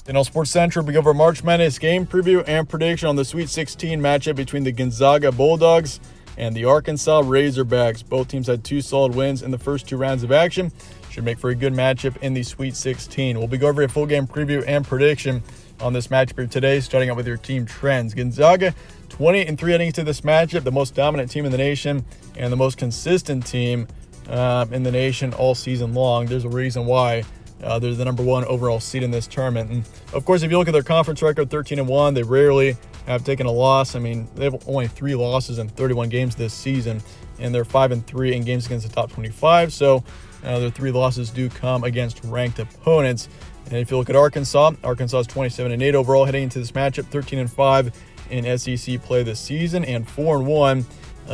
In all Sports Central, we go over March Madness game preview and prediction on the Sweet 16 matchup between the Gonzaga Bulldogs and the Arkansas Razorbacks. Both teams had 2 solid wins in the first 2 rounds of action. Should make for a good matchup in the Sweet 16. We'll be going over a full game preview and prediction on this matchup here today, starting out with your team trends. Gonzaga 20-3 heading into this matchup, the most dominant team in the nation and the most consistent team in the nation all season long. There's a reason why they're the number 1 overall seed in this tournament. And of course, if you look at their conference record, 13-1, they rarely have taken a loss. I mean, they have only 3 losses in 31 games this season, and they're 5-3 in games against the top 25. So their 3 losses do come against ranked opponents. And if you look at Arkansas is 27-8 overall heading into this matchup, 13-5 in SEC play this season, and 4-1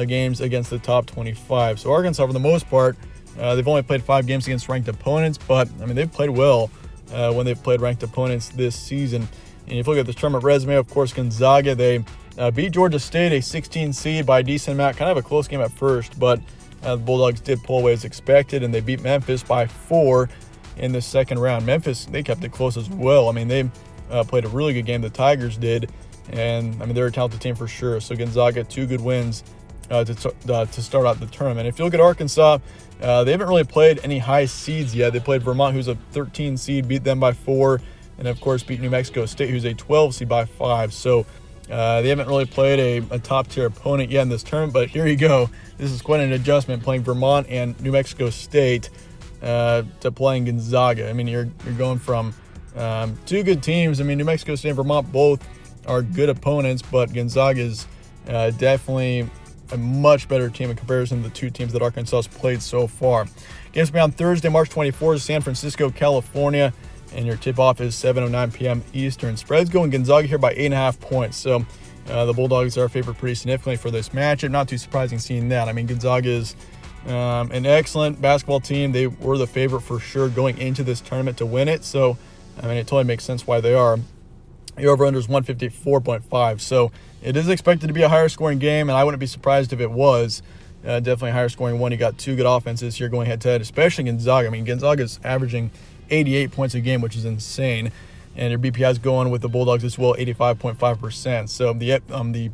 games against the top 25. So Arkansas, for the most part, they've only played 5 games against ranked opponents, but I mean, they've played well when they've played ranked opponents this season. And if you look at the tournament resume, of course, Gonzaga, they beat Georgia State, a 16 seed, by a decent amount. Kind of a close game at first, but the Bulldogs did pull away as expected, and they beat Memphis by 4 in the second round. Memphis, they kept it close as well. I mean, they played a really good game. The Tigers did, and I mean, they're a talented team for sure. So Gonzaga, 2 good wins to start out the tournament. If you look at Arkansas, they haven't really played any high seeds yet. They played Vermont, who's a 13 seed, beat them by 4, and of course beat New Mexico State, who's a 12 seed, by 5. So they haven't really played a top-tier opponent yet in this tournament, but here you go. This is quite an adjustment, playing Vermont and New Mexico State to playing Gonzaga. I mean, you're going from 2 good teams. I mean, New Mexico State and Vermont both are good opponents, but Gonzaga is definitely a much better team in comparison to the 2 teams that Arkansas has played so far. Games will be on Thursday, March 24th, San Francisco, California, and your tip-off is 7:09 p.m. Eastern. Spread's going Gonzaga here by 8.5 points, so the Bulldogs are favored pretty significantly for this matchup. Not too surprising seeing that. I mean, Gonzaga is an excellent basketball team. They were the favorite for sure going into this tournament to win it, so I mean, it totally makes sense why they are. Your over-under is 154.5, so it is expected to be a higher scoring game, and I wouldn't be surprised if it was. Definitely a higher scoring one. You got 2 good offenses here going head-to-head, especially Gonzaga. I mean, Gonzaga's averaging 88 points a game, which is insane, and your BPI is going with the Bulldogs as well, 85.5%. So the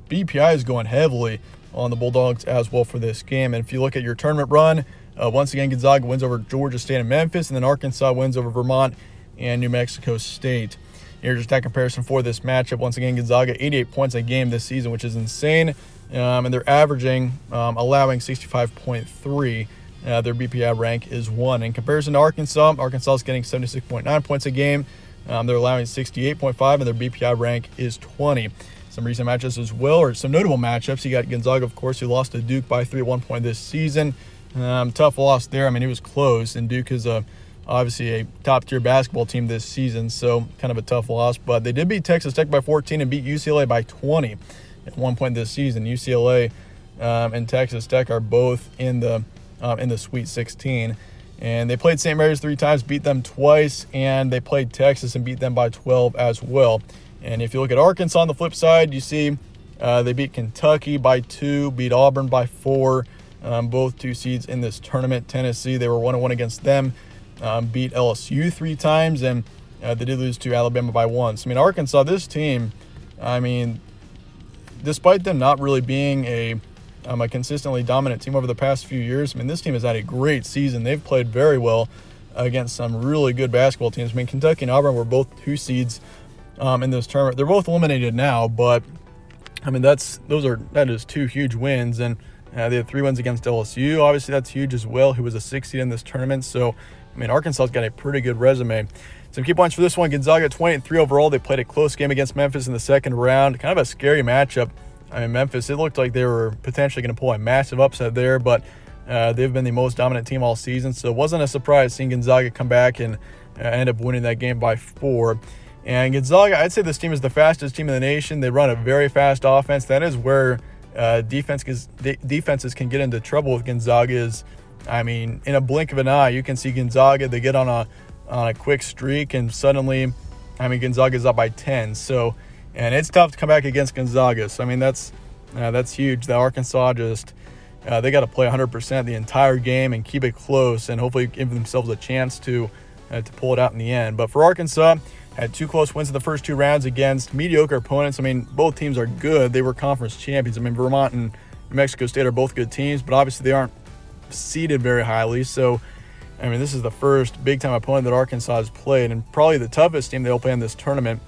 BPI is going heavily on the Bulldogs as well for this game. And if you look at your tournament run, once again, Gonzaga wins over Georgia State and Memphis, and then Arkansas wins over Vermont and New Mexico State. Here's your stat comparison for this matchup. Once again, Gonzaga, 88 points a game this season, which is insane. And they're averaging, allowing 65.3. Their BPI rank is 1. In comparison to Arkansas is getting 76.9 points a game. They're allowing 68.5, and their BPI rank is 20. Some recent matchups as well, or some notable matchups. You got Gonzaga, of course, who lost to Duke by 3 at one point this season. Tough loss there. I mean, it was close, and Duke is obviously a top-tier basketball team this season, so kind of a tough loss. But they did beat Texas Tech by 14 and beat UCLA by 20 at one point this season. UCLA and Texas Tech are both in the Sweet 16. And they played St. Mary's 3 times, beat them twice, and they played Texas and beat them by 12 as well. And if you look at Arkansas on the flip side, you see they beat Kentucky by 2, beat Auburn by 4, both 2 seeds in this tournament. Tennessee, they were 1-1 against them. Beat LSU 3 times, and they did lose to Alabama by 1. So, I mean, Arkansas, this team, I mean, despite them not really being a consistently dominant team over the past few years, I mean, this team has had a great season. They've played very well against some really good basketball teams. I mean, Kentucky and Auburn were both 2 seeds in this tournament. They're both eliminated now, but, I mean, that is 2 huge wins, and they had 3 wins against LSU. Obviously, that's huge as well, who was a 6 seed in this tournament. So, I mean, Arkansas's got a pretty good resume. Some key points for this one: Gonzaga 20-3 overall. They played a close game against Memphis in the second round. Kind of a scary matchup. I mean, Memphis, it looked like they were potentially going to pull a massive upset there, but they've been the most dominant team all season, so it wasn't a surprise seeing Gonzaga come back and end up winning that game by 4. And Gonzaga, I'd say this team is the fastest team in the nation. They run a very fast offense. That is where defenses can get into trouble with Gonzaga. Is, I mean, in a blink of an eye, you can see Gonzaga, they get on a quick streak, and suddenly, I mean, Gonzaga's up by 10. So, and it's tough to come back against Gonzaga. So, I mean, that's huge. The Arkansas just, they got to play 100% the entire game and keep it close, and hopefully give themselves a chance to pull it out in the end. But for Arkansas, Had 2 close wins in the first 2 rounds against mediocre opponents. I mean, both teams are good. They were conference champions. I mean, Vermont and New Mexico State are both good teams, but obviously they aren't seeded very highly. So, I mean, this is the first big-time opponent that Arkansas has played, and probably the toughest team they'll play in this tournament.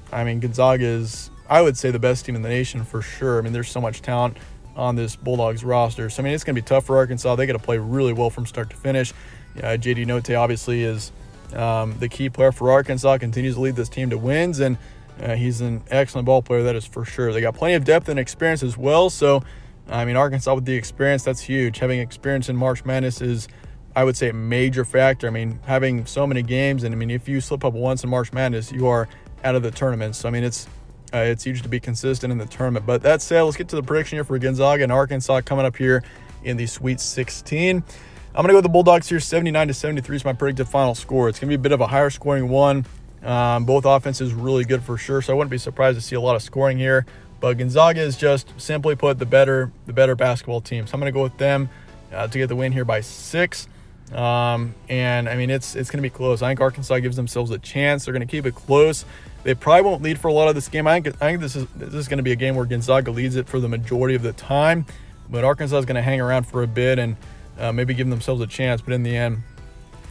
I mean, Gonzaga is, I would say, the best team in the nation for sure. I mean, there's so much talent on this Bulldogs roster. So, I mean, it's going to be tough for Arkansas. They got to play really well from start to finish. J.D. Note obviously is the key player for Arkansas, continues to lead this team to wins, and he's an excellent ball player, that is for sure. They got plenty of depth and experience as well. So, I mean, Arkansas with the experience, that's huge. Having experience in March Madness is, I would say, a major factor. I mean, having so many games, and I mean, if you slip up once in March Madness, you are out of the tournament. So, I mean, it's huge to be consistent in the tournament. But that said, let's get to the prediction here for Gonzaga and Arkansas coming up here in the Sweet 16. I'm going to go with the Bulldogs here. 79-73 is my predicted final score. It's going to be a bit of a higher scoring one. Both offenses really good for sure, so I wouldn't be surprised to see a lot of scoring here. But Gonzaga is just, simply put, the better basketball team. So I'm going to go with them to get the win here by 6. And I mean, it's going to be close. I think Arkansas gives themselves a chance. They're going to keep it close. They probably won't lead for a lot of this game. I think this is going to be a game where Gonzaga leads it for the majority of the time, but Arkansas is going to hang around for a bit and maybe give themselves a chance. But in the end,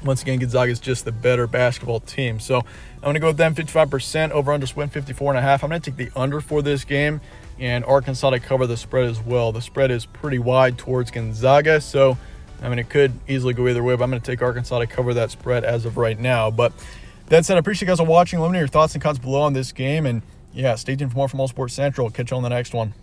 once again, Gonzaga is just the better basketball team. So I'm going to go with them 55%, over-under win 54.5. I'm going to take the under for this game, and Arkansas to cover the spread as well. The spread is pretty wide towards Gonzaga, so I mean, it could easily go either way, but I'm going to take Arkansas to cover that spread as of right now. But that said, I appreciate you guys watching. Let me know your thoughts and comments below on this game, and yeah, stay tuned for more from All Sports Central. Catch you on the next one.